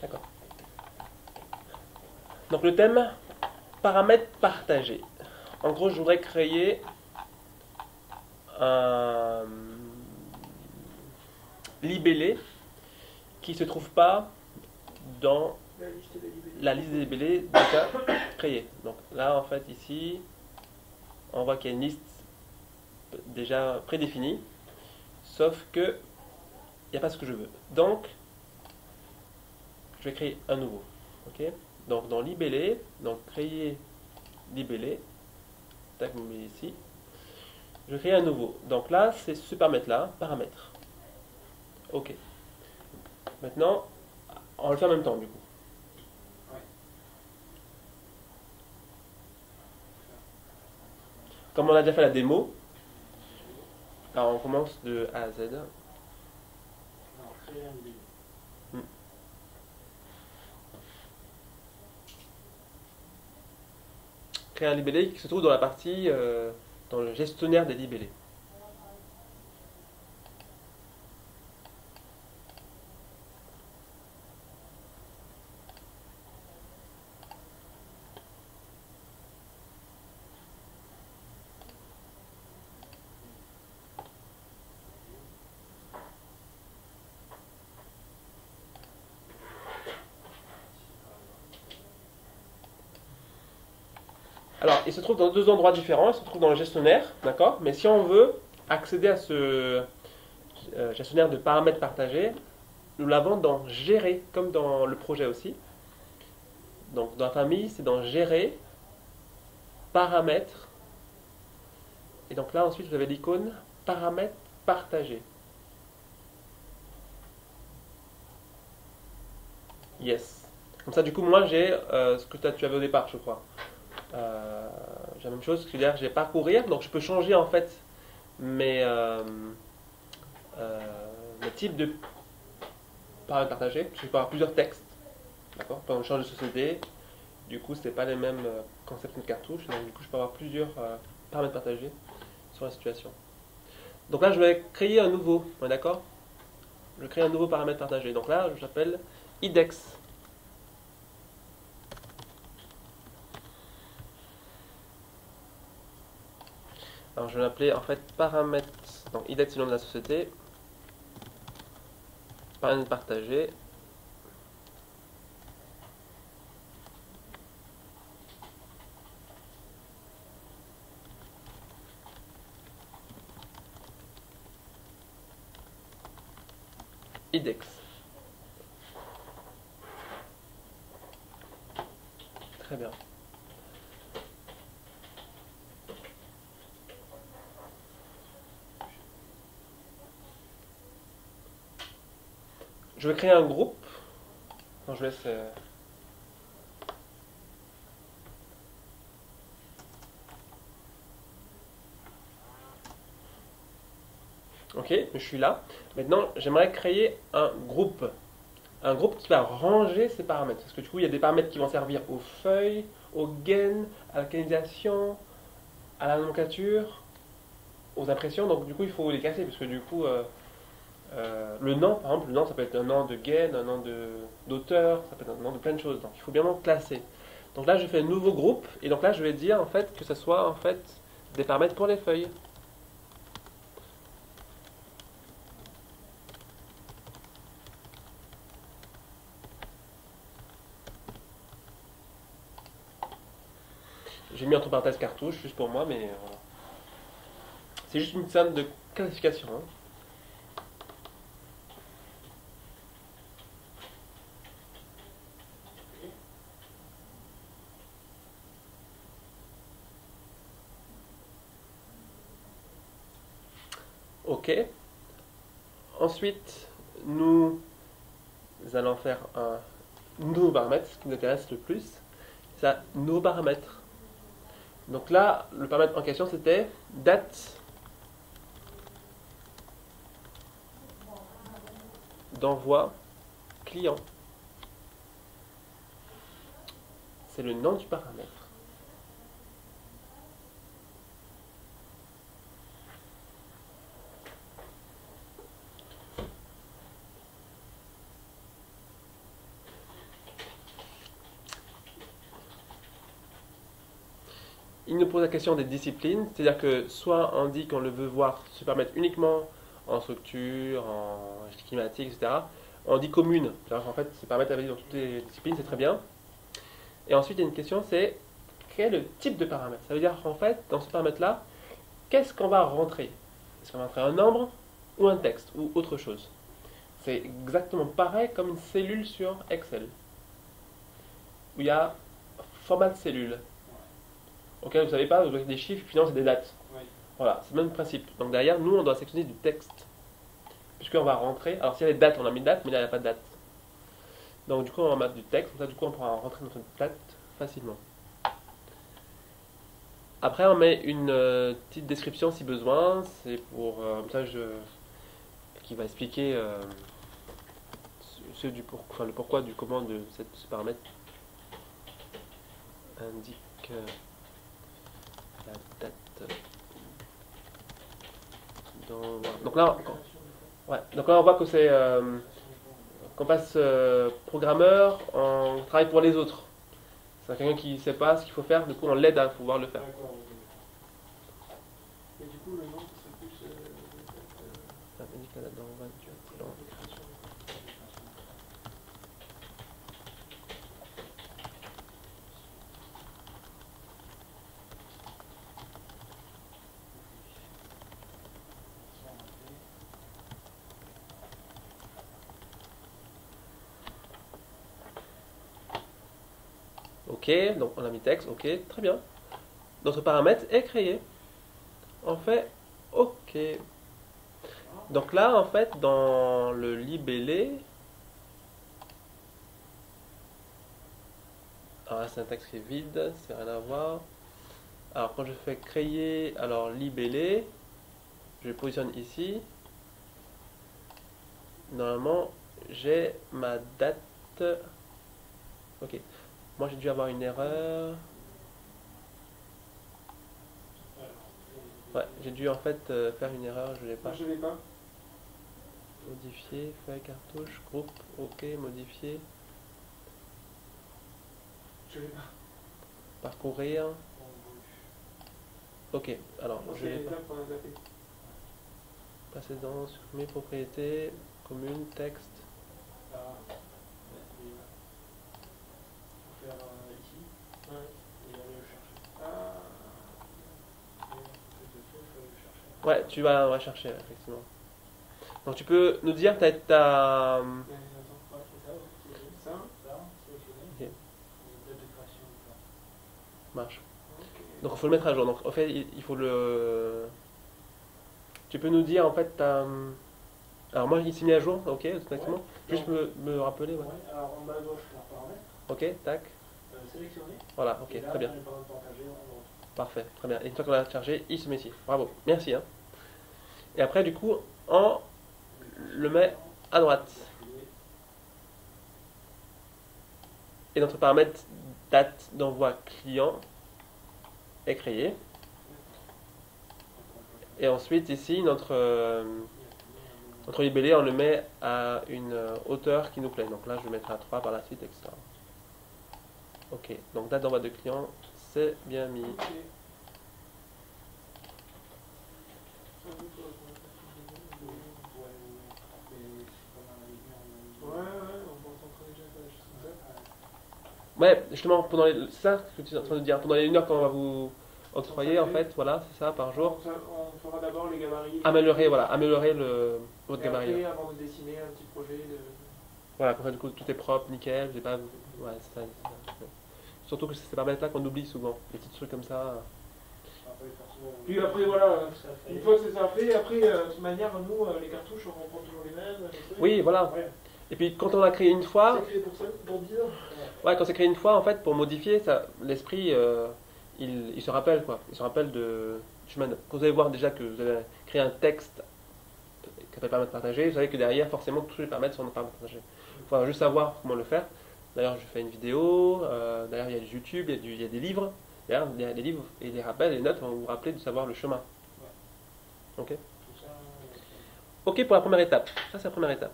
D'accord. Donc le thème, paramètres partagés. En gros, je voudrais créer un libellé qui ne se trouve pas dans La liste des libellés. la liste des libellés déjà créés. Donc là, en fait, ici, on voit qu'il y a une liste déjà prédéfinie, sauf que il n'y a pas ce que je veux. Donc, je vais créer un nouveau. Ok. Donc dans libellé, donc créer libellé, tac, vous mettez ici. Je crée un nouveau. Donc là, c'est ce paramètre-là, paramètre. Ok. Maintenant, on va le faire en même temps du coup. Ouais. Comme on a déjà fait la démo, alors on commence de A à Z. Alors, créer un libellé. Créer un libellé qui se trouve dans la partie, dans le gestionnaire des libellés. Alors, il se trouve dans deux endroits différents. Il se trouve dans le gestionnaire, d'accord. Mais si on veut accéder à ce gestionnaire de paramètres partagés, nous l'avons dans Gérer, comme dans le projet aussi. Donc, dans la famille, c'est dans Gérer, Paramètres. Et donc là, ensuite, vous avez l'icône Paramètres partagés. Yes. Comme ça, du coup, moi, j'ai ce que tu avais au départ, je crois. J'ai la même chose, c'est-à-dire j'ai parcourir, donc je peux changer en fait mes, euh, mes types de paramètres partagés. Je peux avoir plusieurs textes, d'accord. Par exemple, change de société, du coup, c'est pas les mêmes concepts de cartouche, donc du coup, je peux avoir plusieurs paramètres partagés sur la situation. Donc là, je vais créer un nouveau, ouais, d'accord. Je crée un nouveau paramètre partagé. Donc là, je l'appelle IDEX. Alors je vais l'appeler en fait paramètre, donc IDEX c'est le nom de la société, paramètre partagé. IDEX. Très bien. Je vais créer un groupe. Non, je laisse. Ok, je suis là. Maintenant, j'aimerais créer un groupe. Un groupe qui va ranger ces paramètres. Parce que du coup, il y a des paramètres qui vont servir aux feuilles, aux gains, à la canalisation, à la nomenclature, aux impressions. Donc du coup, il faut les casser. Parce que du coup, le nom, par exemple, le nom, ça peut être un nom de gain, un nom d'auteur, ça peut être un nom de plein de choses. Donc il faut bien le classer. Donc là, je fais un nouveau groupe. Et donc là, je vais dire en fait que ce soit en fait des paramètres pour les feuilles. J'ai mis entre parenthèses cartouche, juste pour moi, mais voilà. C'est juste une simple de classification, hein. Ok. Ensuite, nous allons faire un nouveau paramètre, ce qui nous intéresse le plus. C'est un nouveau paramètre. Donc là, le paramètre en question, c'était date d'envoi client. C'est le nom du paramètre. il nous pose la question des disciplines, c'est-à-dire que soit on dit qu'on le veut voir se permettre uniquement en structure, en climatique, etc. On dit commune, c'est-à-dire qu'en fait se permettre à valider dans toutes les disciplines, c'est très bien. Et ensuite il y a une question, c'est quel est le type de paramètre? Ça veut dire qu'en fait, dans ce paramètre-là, qu'est-ce qu'on va rentrer? Est-ce qu'on va rentrer un nombre ou un texte ou autre chose? C'est exactement pareil comme une cellule sur Excel, où il y a format de cellule. Ok, vous ne savez pas, vous avez des chiffres, puis non, c'est des dates. Oui. Voilà, c'est le même principe. Donc derrière, nous, on doit sélectionner du texte. Puisqu'on va rentrer. Alors s'il y a des dates, on a mis date, mais là, il n'y a pas de date. Donc du coup, on va mettre du texte. Comme ça, du coup, on pourra rentrer notre date facilement. Après, on met une petite description si besoin. C'est pour un message qui va expliquer le pourquoi du comment de ce paramètre. Indique la date. Donc là, on voit que c'est qu'on passe programmeur, on travaille pour les autres. C'est quelqu'un qui ne sait pas ce qu'il faut faire, du coup on l'aide à pouvoir le faire. D'accord. Et du coup, le nom, ce serait plus. Ça indique la date d'envoi du plan de création. Ok, donc on a mis texte, ok, très bien. Notre paramètre est créé. On fait ok. Donc là, en fait, dans le libellé, alors là c'est un texte qui est vide, c'est rien à voir. Alors quand je fais créer, alors libellé, je le positionne ici. Normalement, j'ai ma date. Ok. Moi j'ai dû avoir une erreur. Ouais, j'ai dû en fait faire une erreur, je l'ai pas. Je l'ai pas. Modifier, feuille, cartouche, groupe, ok, modifier, Je l'ai pas. parcourir. Ok, alors je l'ai pas. L'étape qu'on a zappé. Précédent, supprimer, propriété, commune, texte. Là. Il faut faire ici. Ouais. Et aller le chercher. Ouais, tu vas on va chercher, effectivement. Donc tu peux nous dire ta... Ça, sélectionné. Ok, Date de création. marche. Ok. Donc il faut le mettre à jour. Donc en fait, il faut le... Tu peux nous dire en fait ta... Alors moi il s'est mis à jour, ok, automatiquement. Ouais. Juste me rappeler, ouais. Ouais, alors en bas à gauche, faire paramètres, Ok, tac. sélectionner. Voilà, ok, Et là, très bien. on est pas en partager, on le retrouve. Parfait, très bien. Et une fois qu'on l'a chargé, il se met ici. Bravo, merci. Hein. Et après, du coup, on le met à droite. Et notre paramètre date d'envoi client est créé. Et ensuite, ici, notre libellé, on le met à une hauteur qui nous plaît. Donc là, je le mettrai à 3 par la suite, etc. Ok, donc date d'envoi de client, c'est bien mis. Ok. Ouais, on va s'entraîner déjà à faire des choses comme ça. Ouais, justement, c'est ça ce que tu es en train de dire. Pendant les 1 heure qu'on va vous octroyer, en fait, voilà, c'est ça, par jour. On fera d'abord les gabarits. Améliorer votre Et gabarit. après, avant de dessiner un petit projet de... Voilà, comme ça, du coup, tout est propre, nickel. J'ai pas... Ouais, c'est ça. Surtout que c'est ces paramètres-là qu'on oublie souvent. Les petits trucs comme ça. Puis après, voilà, une fois que c'est ça fait, après, de toute manière, nous, les cartouches, on reprend toujours les mêmes. Les trucs. Oui, voilà. Ouais. Et puis, quand on l'a créé une fois, C'est créé pour ça, pour 10 ans. ouais, quand c'est créé une fois, en fait, pour modifier, ça, l'esprit, il se rappelle, quoi. Il se rappelle de chemin. Quand vous allez voir déjà que vous avez créé un texte qui s'appelle paramètres partagés, vous savez que derrière, forcément, tous les paramètres sont dans paramètres partagés. Il faut juste savoir comment le faire. D'ailleurs, je fais une vidéo, d'ailleurs, il y a du YouTube, il y a des livres. D'ailleurs, il y a des livres et des rappels, les notes vont vous rappeler de savoir le chemin. Ok. Ok pour la première étape. Ça, c'est la première étape.